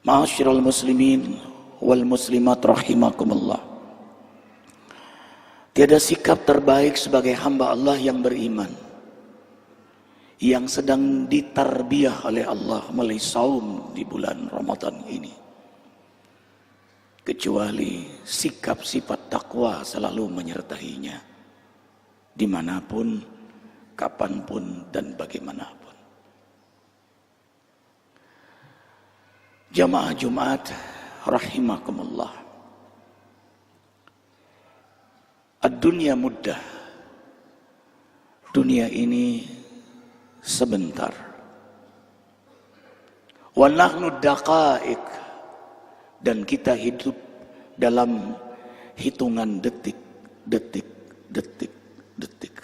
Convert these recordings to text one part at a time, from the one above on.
Ma'asyiral muslimin wal muslimat rahimakumullah. Tiada sikap terbaik sebagai hamba Allah yang beriman, yang sedang ditarbiyah oleh Allah melalui saum di bulan Ramadan ini, kecuali sikap sifat takwa selalu menyertainya, dimanapun, kapanpun, dan bagaimanapun. Jamaah Jumat rahimakumullah. Ad-dunya muddah. Dunia ini sebentar. Wa nahnu daqa'iq, dan kita hidup dalam hitungan detik, detik, detik, detik.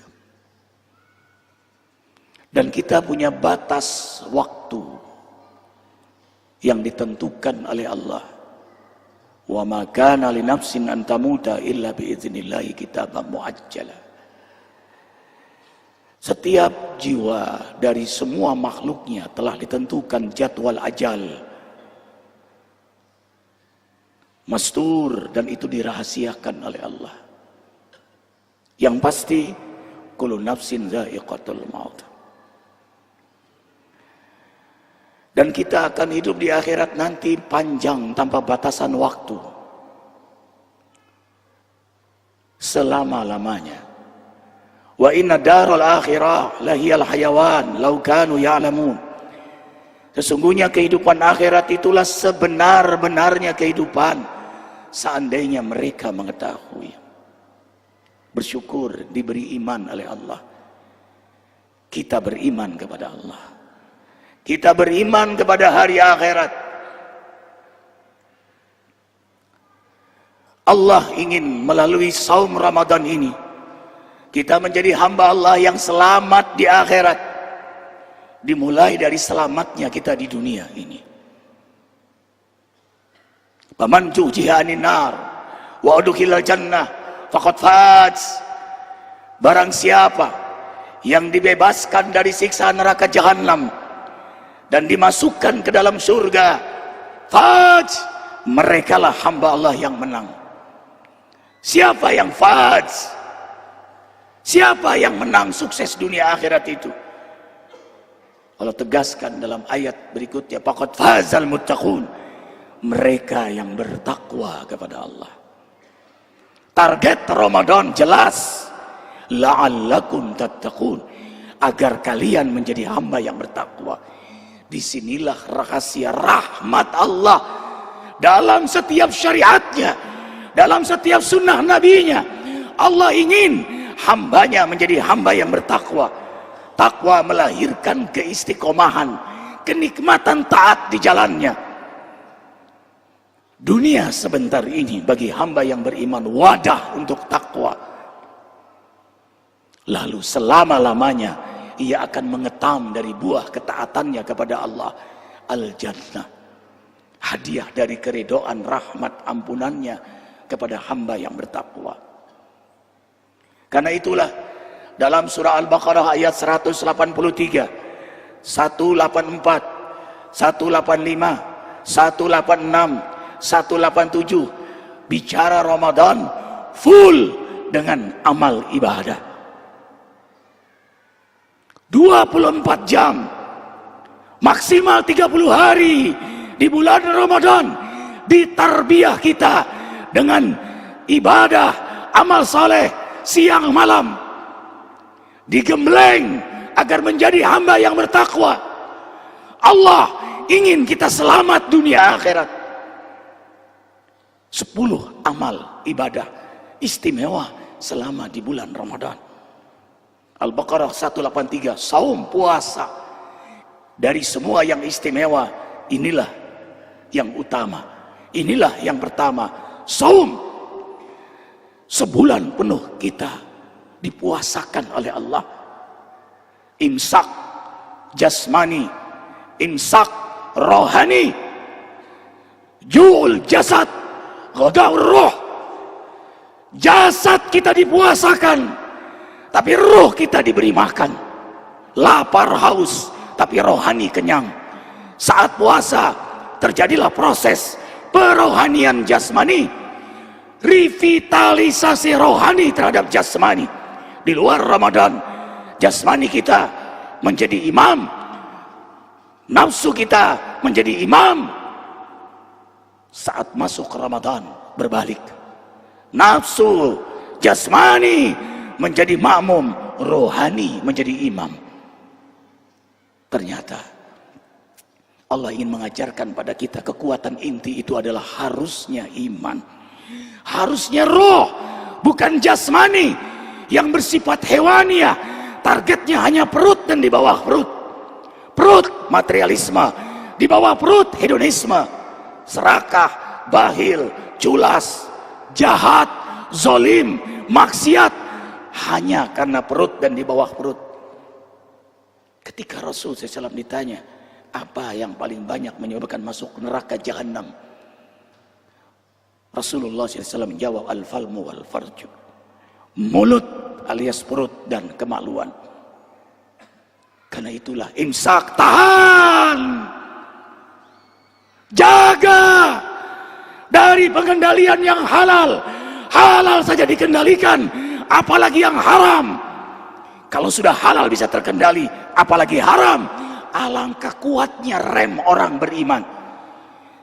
Dan kita punya batas waktu yang ditentukan oleh Allah. Wa ma kana li nafsin an tamuta illa bi idznillah kitaban muajjala. Setiap jiwa dari semua makhluknya telah ditentukan jadwal ajal mastur, dan itu dirahasiakan oleh Allah. Yang pasti kullu nafsin dha'iqatul maut. Dan kita akan hidup di akhirat nanti panjang tanpa batasan waktu, selama-lamanya. Wa inna darul akhirah lahiyal hayawan law kanu ya'lamun. Sesungguhnya kehidupan akhirat itulah sebenar-benarnya kehidupan, seandainya mereka mengetahui. Bersyukur diberi iman oleh Allah. Kita beriman kepada Allah. Kita beriman kepada hari akhirat. Allah ingin melalui saum Ramadan ini kita menjadi hamba Allah yang selamat di akhirat, dimulai dari selamatnya kita di dunia ini. Faman zuhziha 'anil nar wa udkhilal jannah faqad faz. Barang siapa yang dibebaskan dari siksa neraka jahanam dan dimasukkan ke dalam surga, faz, merekalah hamba Allah yang menang. Siapa yang faz? Siapa yang menang sukses dunia akhirat itu? Allah tegaskan dalam ayat berikutnya, faqad fazal muttaqun, mereka yang bertakwa kepada Allah. Target Ramadan jelas, la'allakum tattaqun, agar kalian menjadi hamba yang bertakwa. Disinilah rahasia rahmat Allah dalam setiap syariatnya, dalam setiap sunnah nabinya. Allah ingin hambanya menjadi hamba yang bertakwa. Takwa melahirkan keistiqomahan, kenikmatan taat di jalannya. Dunia sebentar ini bagi hamba yang beriman wadah untuk takwa. Lalu selama-lamanya ia akan mengetam dari buah ketaatannya kepada Allah, al-jannah, hadiah dari keridhaan, rahmat, ampunannya kepada hamba yang bertakwa. Karena itulah dalam surah Al-Baqarah ayat 183, 184, 185, 186, 187 bicara Ramadan full dengan amal ibadah. 24 jam, maksimal 30 hari di bulan Ramadan, ditarbiyah kita dengan ibadah, amal saleh, siang malam, digembleng agar menjadi hamba yang bertakwa. Allah ingin kita selamat dunia akhirat. 10 amal ibadah istimewa selama di bulan Ramadan. Al-Baqarah 183, saum, puasa. Dari semua yang istimewa, inilah yang utama, inilah yang pertama, saum. Sebulan penuh kita dipuasakan oleh Allah. Imsak jasmani, imsak rohani, ju'ul jasad, ghadaur roh. Jasad kita dipuasakan, tapi roh kita diberi makan. Lapar haus, tapi rohani kenyang. Saat puasa terjadilah proses perohanian jasmani, revitalisasi rohani terhadap jasmani. Di luar Ramadan, jasmani kita menjadi imam, nafsu kita menjadi imam. Saat masuk Ramadan berbalik, nafsu jasmani menjadi makmum, rohani menjadi imam. Ternyata Allah ingin mengajarkan pada kita kekuatan inti itu adalah harusnya iman, harusnya roh, bukan jasmani yang bersifat hewaniah. Targetnya hanya perut dan di bawah perut. Perut materialisme, di bawah perut hedonisme, serakah, bakhil, culas, jahat, zolim, maksiat, hanya karena perut dan di bawah perut. Ketika Rasul SAW ditanya, apa yang paling banyak menyebabkan masuk neraka jahanam? Rasulullah SAW menjawab, al-falmu wal-farju. Mulut alias perut dan kemaluan. Karena itulah imsak, tahan, jaga dari pengendalian yang halal. Halal saja dikendalikan, apalagi yang haram. Kalau sudah halal bisa terkendali, apalagi haram. Alangkah kuatnya rem orang beriman.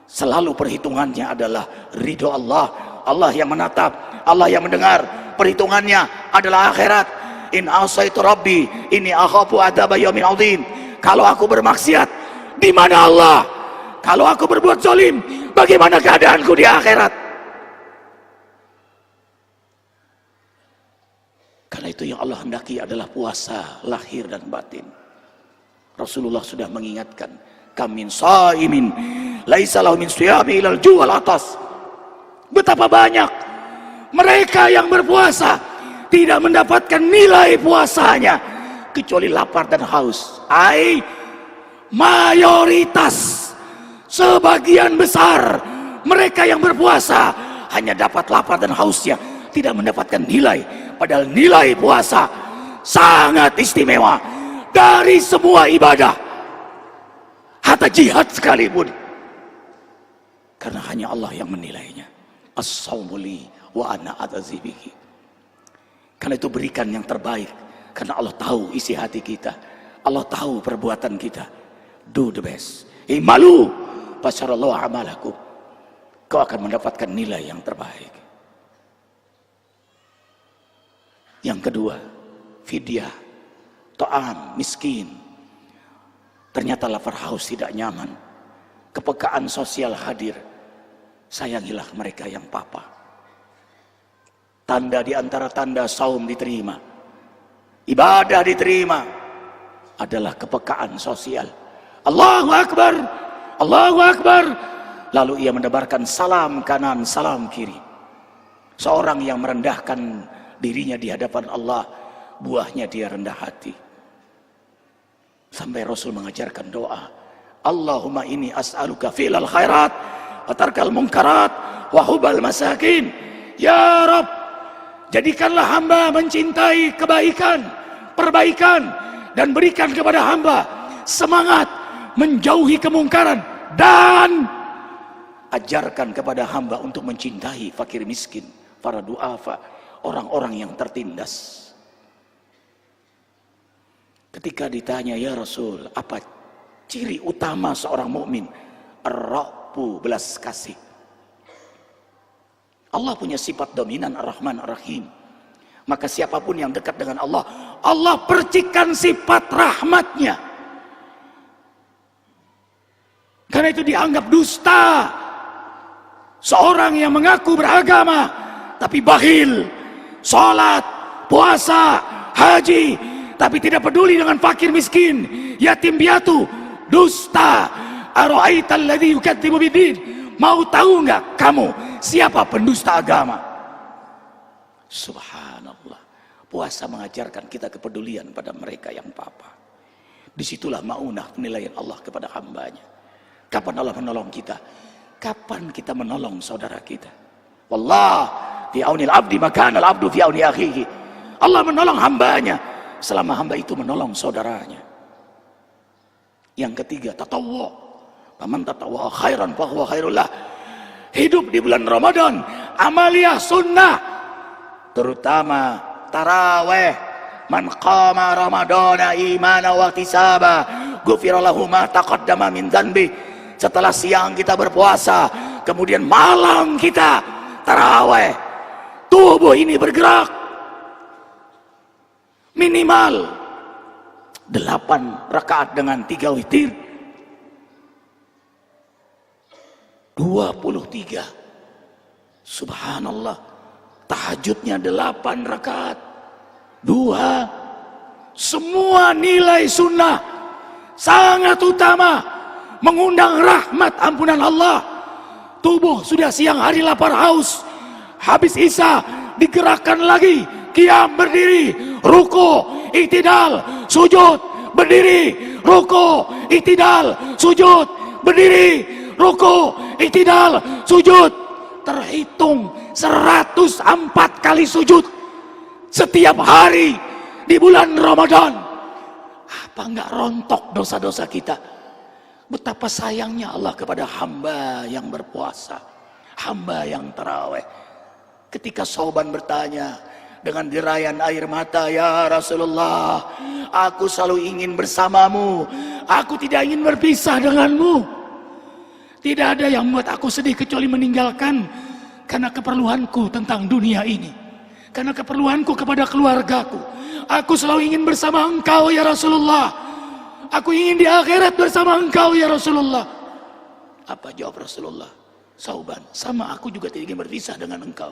Selalu perhitungannya adalah ridho Allah. Allah yang menatap, Allah yang mendengar. Perhitungannya adalah akhirat. In asaitu rabbi inni akhafu adzab yaumin adzim. Kalau aku bermaksiat, di mana Allah? Kalau aku berbuat zalim, bagaimana keadaanku di akhirat? Karena itu yang Allah hendaki adalah puasa lahir dan batin. Rasulullah sudah mengingatkan, kam min shaimin laisa lahu min siyami ilal ju' wal atas. Betapa banyak mereka yang berpuasa tidak mendapatkan nilai puasanya kecuali lapar dan haus. Mayoritas, sebagian besar mereka yang berpuasa hanya dapat lapar dan hausnya, tidak mendapatkan nilai. Padahal nilai puasa sangat istimewa dari semua ibadah, hatta jihad sekalipun, karena hanya Allah yang menilainya. As-sawmu li wa ana a'tadzi bihi. Karena itu berikan yang terbaik, karena Allah tahu isi hati kita, Allah tahu perbuatan kita. Do the best. Imalu fasyarallahu amalakum. Kau akan mendapatkan nilai yang terbaik. Yang kedua, fidyah, ta'am, miskin. Ternyata lapar haus tidak nyaman. Kepekaan sosial hadir. Sayangilah mereka yang papa. Tanda di antara tanda saum diterima, ibadah diterima, adalah kepekaan sosial. Allahu Akbar, Allahu Akbar. Lalu ia menebarkan salam kanan, salam kiri. Seorang yang merendahkan dirinya di hadapan Allah, buahnya dia rendah hati. Sampai Rasul mengajarkan doa, Allahumma inni as'aluka fi'lal khairat wa tarkal munkarat wa hubal masakin. Ya Rabb, jadikanlah hamba mencintai kebaikan, perbaikan, dan berikan kepada hamba semangat menjauhi kemungkaran, dan ajarkan kepada hamba untuk mencintai fakir miskin, para duafa, orang-orang yang tertindas. Ketika ditanya, ya Rasul, apa ciri utama seorang mukmin? Ar-Rahbu, belas kasih. Allah punya sifat dominan Ar-Rahman Ar-Rahim. Maka siapapun yang dekat dengan Allah, Allah percikan sifat rahmatnya. Karena itu dianggap dusta seorang yang mengaku beragama tapi bakhil, sholat, puasa, haji, tapi tidak peduli dengan fakir miskin, yatim piatu, dusta. Ara'aital ladzi yukadzibu biddin. Mau tahu enggak kamu siapa pendusta agama? Subhanallah. Puasa mengajarkan kita kepedulian pada mereka yang papa. Disitulah maunah penilaian Allah kepada hambanya. Kapan Allah menolong kita? Kapan kita menolong saudara kita? Wallah fi aunil abdi maka al abdu fi auni akhihi. Allah menolong hambanya selama hamba itu menolong saudaranya. Yang ketiga, tatawwu, Faman tatawwa khairan fahuwa khairul lah. Hidup di bulan Ramadan, amaliyah sunnah, terutama taraweh. Man qama ramadana imana wa ihtisaba ghufira lahu ma taqaddama min dzanbi. Setelah siang kita berpuasa, kemudian malam kita taraweh, tubuh ini bergerak minimal 8 rakaat dengan 3 witir, 23. Subhanallah, tahajudnya 8 rakaat, 2. Semua nilai sunnah sangat utama, mengundang rahmat ampunan Allah. Tubuh sudah siang hari lapar haus, habis isya digerakkan lagi, qiyam berdiri, ruku, i'tidal, sujud, berdiri, ruku, i'tidal, sujud, berdiri, ruku, i'tidal, sujud. Terhitung 104 kali sujud setiap hari di bulan Ramadan. Apa enggak rontok dosa-dosa kita? Betapa sayangnya Allah kepada hamba yang berpuasa, hamba yang taraweh. Ketika Sauban bertanya dengan derayan air mata, "Ya Rasulullah, aku selalu ingin bersamamu, aku tidak ingin berpisah denganmu. Tidak ada yang membuat aku sedih kecuali meninggalkan, karena keperluanku tentang dunia ini, karena keperluanku kepada keluargaku. Aku selalu ingin bersama engkau ya Rasulullah. Aku ingin di akhirat bersama engkau ya Rasulullah." Apa jawab Rasulullah? "Sauban, sama aku juga tidak ingin berpisah dengan engkau."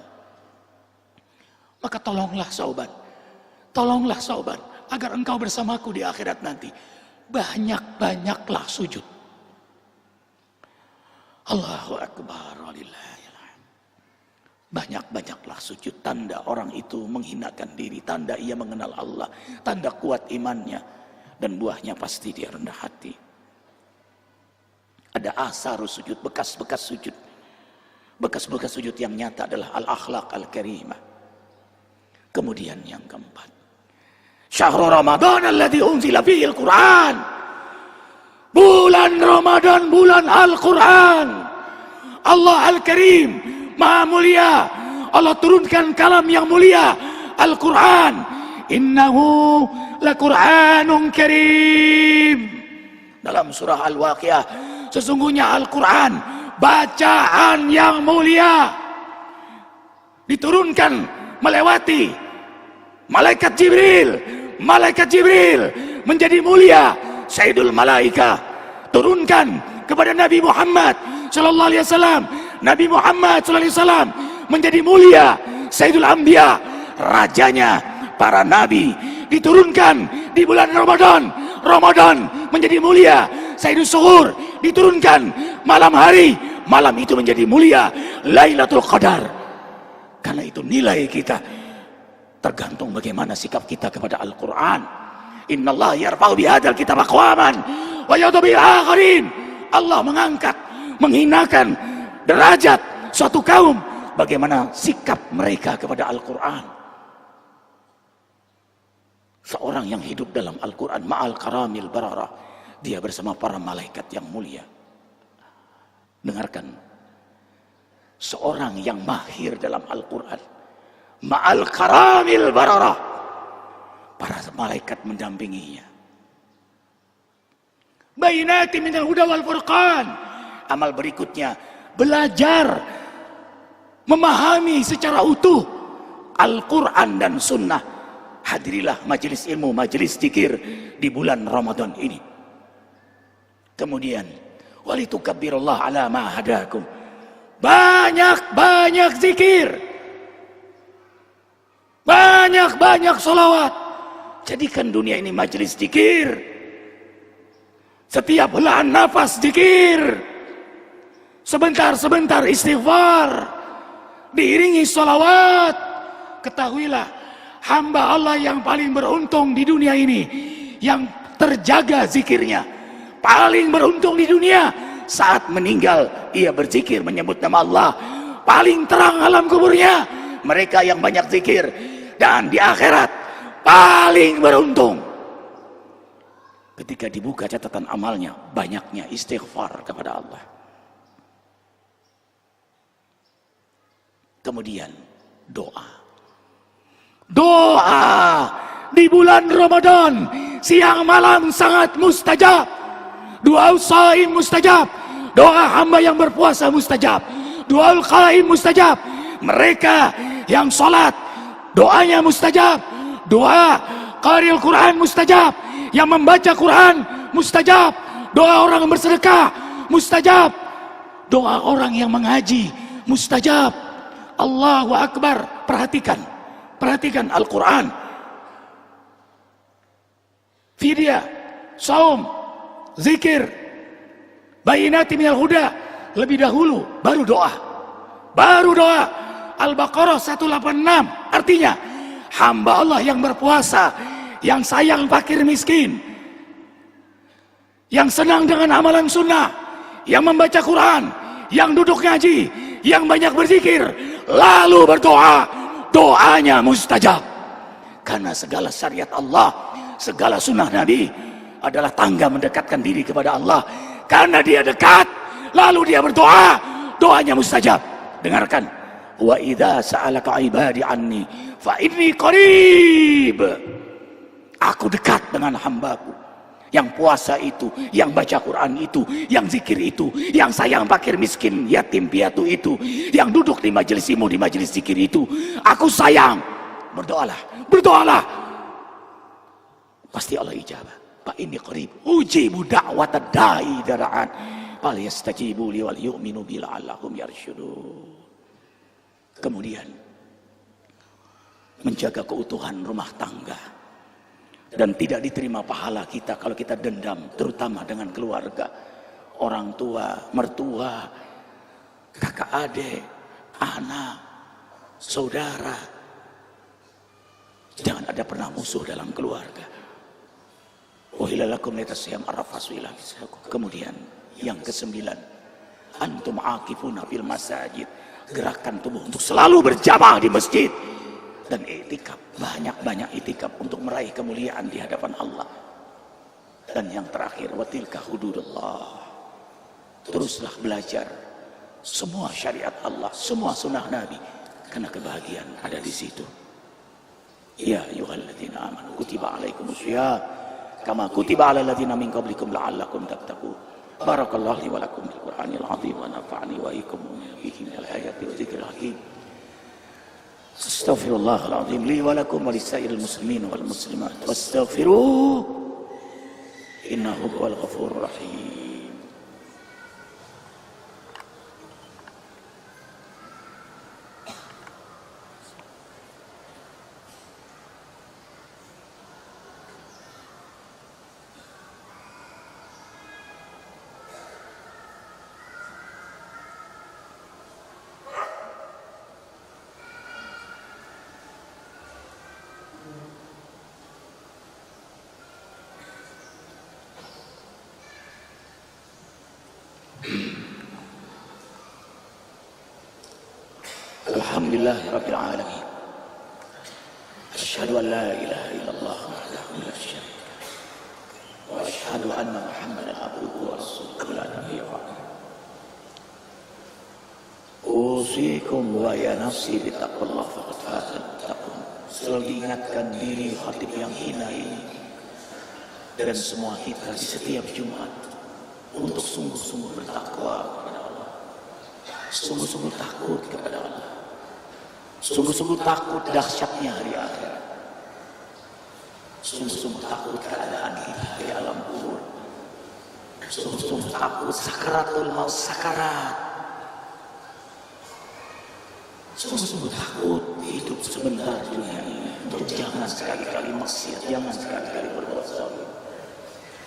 Maka tolonglah Sauban, agar engkau bersamaku di akhirat nanti. Banyak-banyaklah sujud. Allahu Akbar, walillahilhamd. Banyak-banyaklah sujud, tanda orang itu menghinakan diri, tanda ia mengenal Allah, tanda kuat imannya, dan buahnya pasti dia rendah hati. Ada asar sujud, bekas-bekas sujud. Bekas-bekas sujud yang nyata adalah al-akhlaq al-karimah. Kemudian yang keempat, syahrul Ramadan alladzi unzila fihi al-Qur'an. Bulan Ramadan, bulan Al-Quran. Allah Al-Karim, Maha Mulia. Allah turunkan kalam yang mulia, Al-Quran. Innahu laquranun karim. Dalam surah Al-Waqiah, sesungguhnya Al-Quran bacaan yang mulia, diturunkan melewati malaikat Jibril menjadi mulia, Sayyidul Malaika, turunkan kepada Nabi Muhammad sallallahu alaihi wasallam. Nabi Muhammad sallallahu alaihi wasallam menjadi mulia, Sayyidul Anbiya, rajanya para nabi, diturunkan di bulan Ramadan. Ramadan menjadi mulia, Sayyidul Suhur, diturunkan malam hari, malam itu menjadi mulia, Lailatul Qadar. Karena itu nilai kita tergantung bagaimana sikap kita kepada Al-Quran. Innallaha yarfa'u bihadzal kitab aqwaman wa yad'u bil akharin. Allah mengangkat, menghinakan derajat suatu kaum, bagaimana sikap mereka kepada Al-Quran. Seorang yang hidup dalam Al-Quran, ma'al karamil bararah, dia bersama para malaikat yang mulia. Dengarkan, seorang yang mahir dalam Al-Quran, ma'al karamil bararah, para malaikat mendampinginya. Bayinati minal huda wal furqan. Amal berikutnya, belajar memahami secara utuh Al-Quran dan Sunnah. Hadirilah majelis ilmu, majelis zikir di bulan Ramadan ini. Kemudian, walitukabbirullah ala ma hadakum. Banyak-banyak zikir, banyak-banyak sholawat. Jadikan dunia ini majelis zikir. Setiap helaan nafas zikir, sebentar-sebentar istighfar, diiringi sholawat. Ketahuilah, hamba Allah yang paling beruntung di dunia ini, yang terjaga zikirnya, paling beruntung di dunia. Saat meninggal, ia berzikir menyebut nama Allah. Paling terang alam kuburnya mereka yang banyak zikir. Dan di akhirat paling beruntung Ketika dibuka catatan amalnya, banyaknya istighfar kepada Allah. Kemudian doa. Doa di bulan Ramadan siang malam sangat mustajab. Doa shaim mustajab. Doa hamba yang berpuasa mustajab. Doa qaim mustajab. Mereka yang sholat doanya mustajab. Doa qari'il Quran mustajab. Yang membaca Quran mustajab. Doa orang yang bersedekah mustajab. Doa orang yang mengaji mustajab. Allahu Akbar. Perhatikan Al-Quran, fidyah, saum, zikir, bayinati minal huda, lebih dahulu baru doa. Al-Baqarah 186, artinya hamba Allah yang berpuasa, yang sayang fakir miskin, yang senang dengan amalan sunnah, yang membaca Quran, yang duduk ngaji, yang banyak berzikir, lalu berdoa, doanya mustajab. Karena segala syariat Allah, segala sunnah Nabi adalah tangga mendekatkan diri kepada Allah. Karena dia dekat, lalu dia berdoa, doanya mustajab. Dengarkan, wa idza sa'alaka ibadi anni fa inni qarib. Aku dekat dengan hambaku. Yang puasa itu, yang baca Quran itu, yang zikir itu, yang sayang fakir miskin, yatim piatu itu, yang duduk di majelismu, di majelis zikir itu, aku sayang. Berdoalah. Pasti Allah ijabah. Fa inni qarib ujibu da'watad da'i dara'an fal yastajibu li wal yu'minu bi la'allahum yarsyudun. Kemudian menjaga keutuhan rumah tangga. Dan tidak diterima pahala kita kalau kita dendam, terutama dengan keluarga, orang tua, mertua, kakak adik, anak, saudara. Jangan ada pernah musuh dalam keluarga. Kemudian yang ke-9, antum aqifuna fil masajid, gerakan tubuh untuk selalu berjamaah di masjid. Dan i'tikaf, banyak-banyak i'tikaf untuk meraih kemuliaan di hadapan Allah. Dan yang terakhir, wa tilka hududullah. Teruslah belajar semua syariat Allah, semua sunnah Nabi, karena kebahagiaan ada di situ. Ya ayyuhalladzina amanu kutiba alaikumusiyam kama kutiba alal ladzina min qablikum la'allakum tattaqun. Barakallahu li wa lakum bil Qur'anil azim wa nafa'ani wa iyyakum bihi minal ayati wa dzikril hakim. Astaghfirullahaladzim li wa lakum wa lisairil muslimin wal muslimat wastaghfiruh innahu huwal ghafurur rahim. Alhamdulillahirabbil alamin. Asyhadu an la ilaha illallah wahdahu la syarika lahu wa asyhadu anna Muhammadan abduhu wa rasuluhu la nabiyya ba'dahu. Usikum wa ya nafsi bittaqwallah faqad fazal muttaqun. Selalu diingatkan diri khatib yang hina ini dan semua kita di setiap Jumat untuk sungguh-sungguh bertakwa kepada Allah, sungguh-sungguh takut kepada Allah, sungguh-sungguh takut dahsyatnya hari akhirat, sungguh-sungguh takut keadaan kita di alam kubur, sungguh-sungguh takut sakaratul maut, sakarat, sungguh-sungguh takut hidup sebentar dunia ini. Untuk jangan sekali-kali maksiat, jangan sekali-kali berbuat zalim.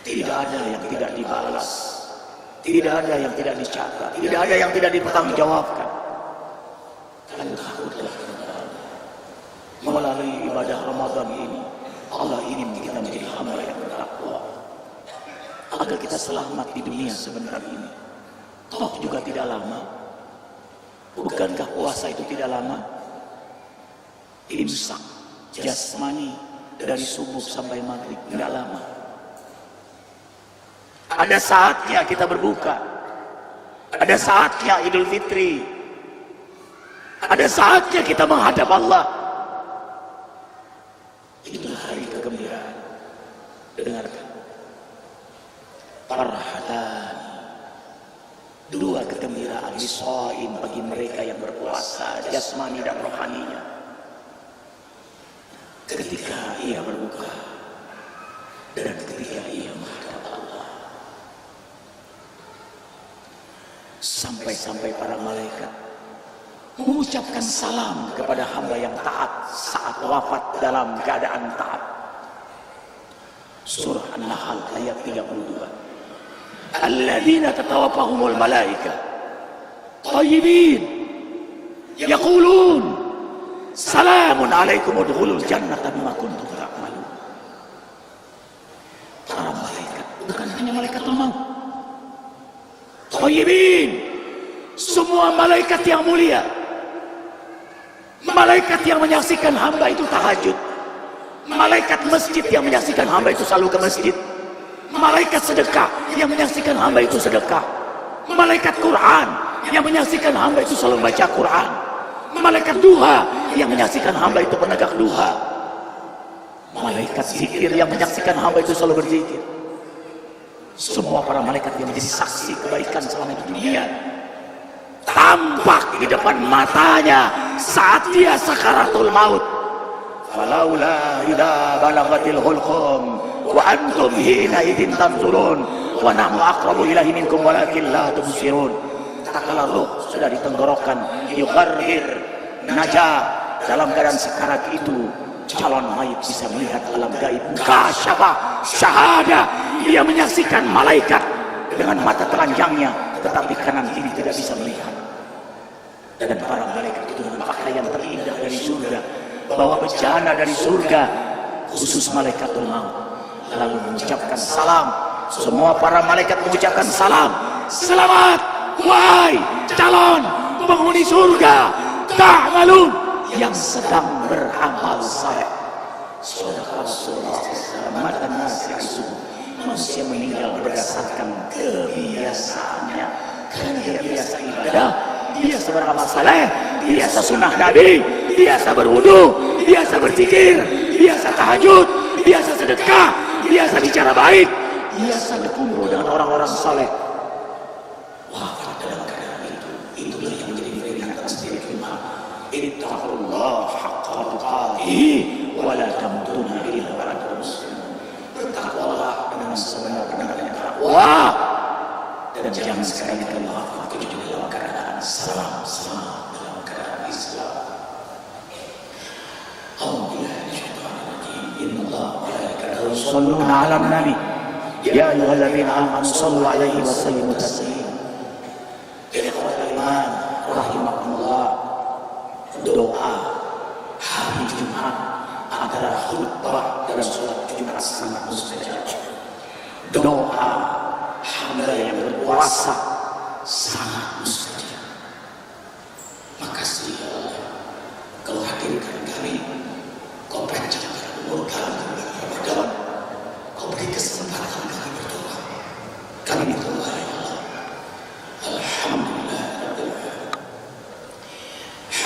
Tidak ada yang tidak dibalas, tidak ada yang tidak dicatat, tidak ada yang tidak dipertanggungjawabkan. Kalian takutlah kepada Allah. Melalui ibadah Ramadan ini, Allah ingin kita menjadi hamba yang bertakwa, agar kita selamat di dunia sebentar ini. Toh juga tidak lama. Bukankah puasa itu tidak lama? Imsak jasmani dari subuh sampai maghrib tidak lama. Ada saatnya kita berbuka. Ada saatnya Idul Fitri. Ada saatnya kita menghadap Allah. Itulah hari kegembiraan. Dengarkan. Farhatan. Dua kegembiraan lisaim bagi mereka yang berpuasa jasmani dan rohaninya. Ketika ia berbuka dan ketika ia menghadap Allah. Sampai-sampai para malaikat mengucapkan salam kepada hamba yang taat saat wafat dalam keadaan taat. Surah An-Nahl ayat 32. Alladzina tatawaffahumul malaika tayyibin yaqulun salamun alaikum udkhulul jannata bima kuntum ta'malun. Para malaikat bukan hanya malaikatul maut. Tayyibin, semua malaikat yang mulia. Malaikat yang menyaksikan hamba itu tahajud. Malaikat masjid yang menyaksikan hamba itu selalu ke masjid. Malaikat sedekah yang menyaksikan hamba itu sedekah. Malaikat Quran yang menyaksikan hamba itu selalu baca Quran. Malaikat duha yang menyaksikan hamba itu penegak duha. Malaikat zikir yang menyaksikan hamba itu selalu berzikir. Semua para malaikat yang menjadi saksi kebaikan selama di dunia tampak di depan matanya saat dia sakaratul maut. Falaula idza balagatil hulqum wa antum hina idzin tanzurun wa nahnu aqrabu ilaihi minkum walakin la tubsirun. Tatkala ruh sudah ditenggorokan, yugargir, najah, dalam keadaan sekarat itu calon mayit bisa melihat alam gaib. Kasyafah, syahada, dia menyaksikan malaikat dengan mata telanjangnya, tetapi kanan kiri tidak bisa melihat. Dan para malaikat itu dengan pakaian terindah dari surga, bawa bejana dari surga, khusus malaikatul maut, lalu mengucapkan salam. Semua para malaikat mengucapkan salam. Selamat wahai calon penghuni surga ta'malun, yang sedang beramal saleh. Saudara Rasulullah SAW, manusia meninggal berdasarkan kebiasaannya. Karena dia biasa ibadah, biasa beramal saleh, biasa sunnah Nabi, biasa berwudu, biasa berzikir, biasa tahajud, biasa sedekah, biasa bicara baik, biasa berkumpul dengan orang-orang saleh. Wafat dalam keadaan itulah yang menjadi peringatan spiritual. Ittaqullah haqqa tuqatih wa la tamutunna illa wa antum muslimun. Bertakwalah dengan sebenar-benarnya takwa dan jangan sekali-kali wafat kecuali dalam keadaan salam, dalam keadaan Islam. Innallaha wa malaikatahu yusholluna 'alan nabi ya ayyuhalladzina amanu shallu 'alaihi wa sallimu taslima. Ikhwatal iman rahimakumullah. Doa hari Jumat adalah khutbah dalam sholat Jumat sangat mustajab. Doa hamba yang berpuasa sangat mustajab. Makasih ya Allah, kau hadirkan kami, kau panjangkan umur kami Ramadan, kau beri kesempatan kami berdoa. Kami berdoa ya Allah. Alhamdulillah.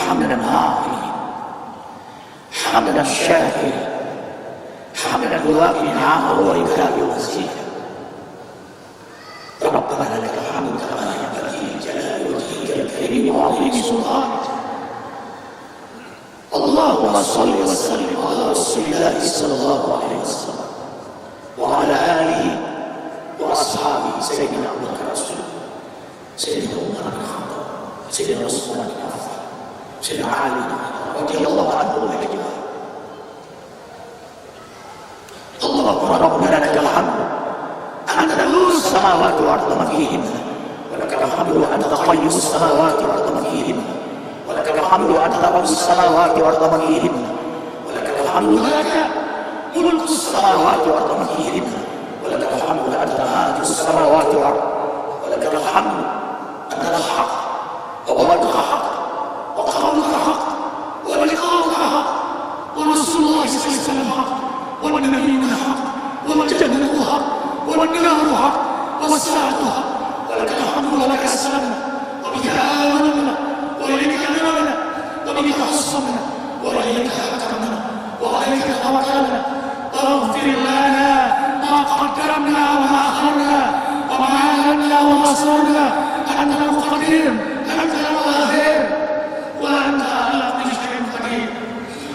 حمدا عاليا حمدا شاكرا حمدا يوافي نعمه ويكافئ مزيدا. ربنا لك الحمد كما ينبغي لجلال وجهك الكريم وعظيم سلطانك. اللهم صل وسلم على رسول الله صلى الله عليه وسلم وعلى اله واصحابه سيدنا ابو بكر الصديق سيدنا عمر بن الخطاب سيدنا عثمان بن عفان سيدنا علي رضي الله عنهم اجمعين. اللهم ربنا لك الحمد انت نور السماوات والارض ومن فيهن ولك الحمد انت قيم السماوات والارض ومن فيهن ولك الحمد انت رب السماوات والارض ومن فيهن ولك الحمد لك ملك السماوات والارض ومن فيهن ولك الحمد انت مالك السماوات والارض ولك الحمد انت الحق ووعدك حق وقولك حق ولقاؤك حق ورسول الله صلى الله عليه وسلم حق والنبيون حق والجنة حق والنار حق والساعة حق ولك الحمد ولك أسلمنا وبك آمنا وإليك أنبنا وبك حصنا وإليك حكمنا وعليك توكلنا فاغفر لنا ما قدمنا وما أخرنا وما أعلنا وما أسررنا أنت المقدم أنت الظاهر وأنت على كل شيء قدير.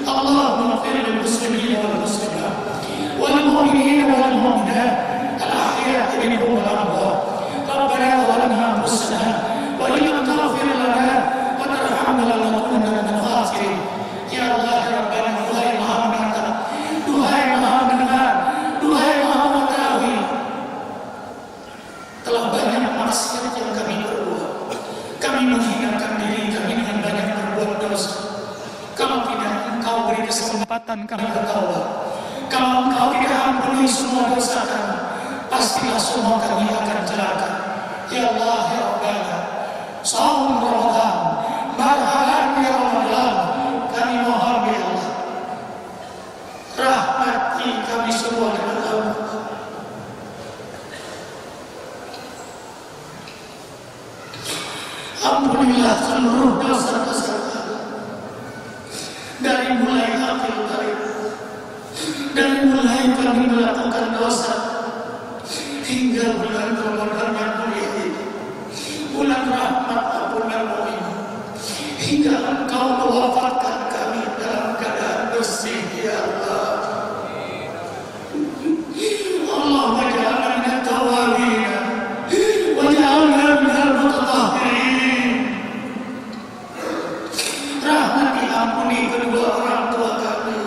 اللهم اغفر للمسلمين والمسلمات والمؤمنين والمؤمنات الأحياء منهم والأموات. ربنا ظلمنا أنفسنا وإن لم تغفر لنا وترحمنا لنكونن من الخاسرين. يا الله ربنا duhai Maha Mengatur, duhai Maha Mendengar, duhai Maha Mengetahui, telah banyak maksiat yang kami perbuat. Kami menghinakan diri kami dengan banyak berbuat dosa. Kalau tidak Engkau beri kesempatan kami bertaubat, kalau Engkau tidak ampuni semua dosa kami, pastilah semua kami akan celaka. Ya Allah ya Rabbana, Saum Ramadan, marhaban ya Ramadan, kami mohon ya Allah, rahmati kami semua dengan Allah. Ampunilah seluruh dosa-dosa kami, dari mulai akhir hari, dari mulai kami melakukan dosa hingga bulan Ramadan yang mulia ini, bulan rahmat ampunan mu'min, hingga Engkau mewafatkan kami dalam keadaan bersih ya Allah. Allahumma ja'alna minat tawabin wa ja'alna minal mutatahhirin. Rahmati ampuni kedua orang tua kami,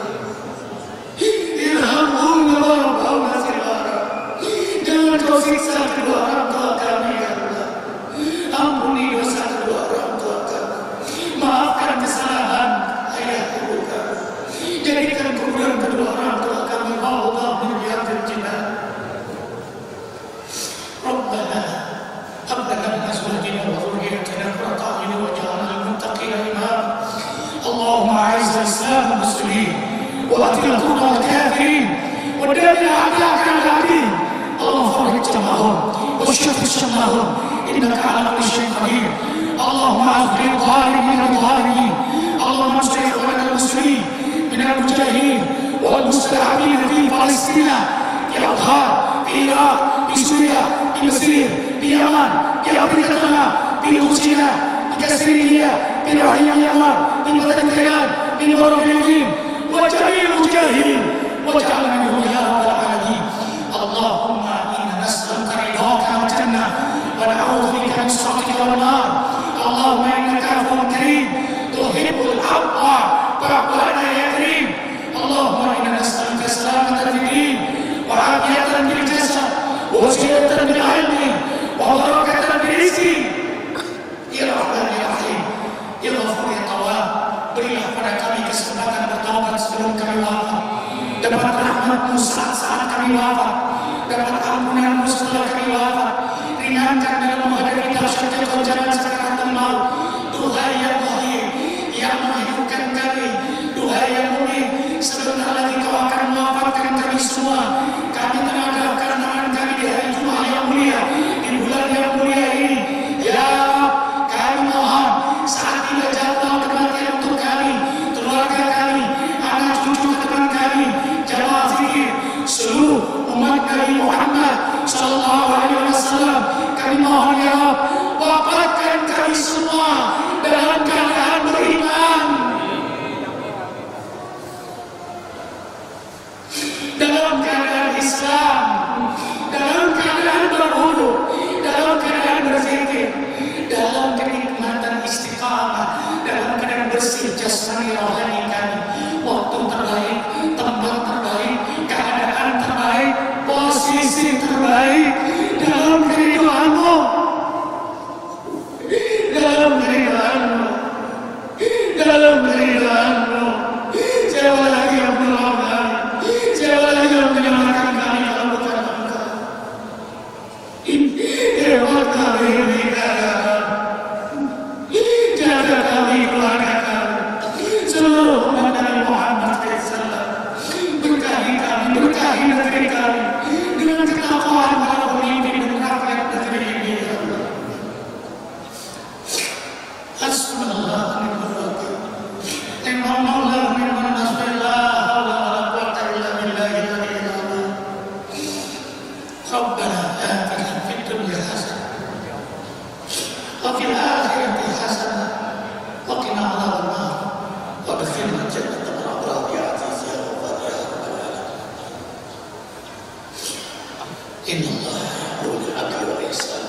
irhamhum wa rabbahum nasibara. Jangan Kau siksa kedua orang tua kami ya Allah. Ampuni dosa kedua orang tua kami, maafkan kesalahan ayah ibu kami, jadikan kuburan kedua orang tua kami Allah menjadi jinnah. Rabbana hab lana min azwajina wa dhurriyyatina qurrata a'yun waj'alna lil muttaqina imama. Allahumma a'izz al-islam wal muslimin wa atil al-kufra wal kafirin wa dammir a'da'aka al-'adin. اللهم فرج جمعهم واشف شملهم انك على كل شيء قدير. اللهم اغفر الظالمين الظالمين. اللهم انصر اخواننا المسلمين من المجاهدين والمستضعفين في فلسطين، في افغان، في العراق، في سوريا، في مصر، في اليمن، في افريقيا التمام، في روسيا، في كسريه، في روحيه اليمن، في بلد الكيان، في غرب اليمين، وجميع المجاهدين واجعلنا منهم يا رب العالمين. اللهم إنا نسألك رضاك والجنة ونعوذ بك من سخطك والنار. اللهم إنك عفو كريم تحب العفو فاعف عنا يا كريم. اللهم إنا نسألك سلامة في الدين وعافية في الجسد وزيادة في العلم وبركة في الرزق. يا رحمن يا رحيم ya Ghafur ya Tawwab, berilah pada kami kesempatan bertaubat sebelum kami wafat, dapat rahmat-Mu saat kami wafat, dapat ampunan-Mu setelah kami wafat, ringankan dalam menghadapi dahsyatnya kehujanan sakaratul maut. Duhai yang Wahid, yang menghidupkan kami, duhai yang Mu'min, sebentar lagi Kau akan mewafatkan kami semua. Kami menghadapkan tangan kami di hari Jumat yang mulia, di bulan yang mulia ini. Ya kami mohon, saat ini jatuh kematian untuk kami, keluarga kami, anak cucu teman kami, jamaah zikir, seluruh umat Nabi Muhammad sallallahu alaihi wasallam. Kami mohon ya Allah, wafatkan kami semua dalam keadaan beriman, dalam keadaan Islam, dalam keadaan berwudu, dalam keadaan berzikir, dalam kenikmatan istiqamah, dalam keadaan bersih jasmani rohani kami. Waktu terbaik, tempat terbaik, keadaan terbaik, posisi terbaik dalam kehidupanmu, dalam kehidupanmu, dalam kehidupanmu. Siapa lagi yang menolong kami? Siapa lagi yang menyelamatkan kami kalau bukan Engkau? Hebat kami ini jaga kami, keluarga kami, seluruh umat Nabi Muhammad SAW. Berkahi kami, berkahi negeri kami dengan ketakwaan para pemimpin dan rakyat Hasbunallahu wa ni'mal wakil. Ni'mal maula wa ni'mal nasir. La haula wa la quwwata illa billahi al-aliyyil azim. Rabbana atina fid dunya hasanah wa fil akhirati hasanah wa qina adzabannar. وادخلنا الجنة مع الأبرار يا عزيز يا غفار يا رب العالمين. إن الله يأمر بالعدل والإحسان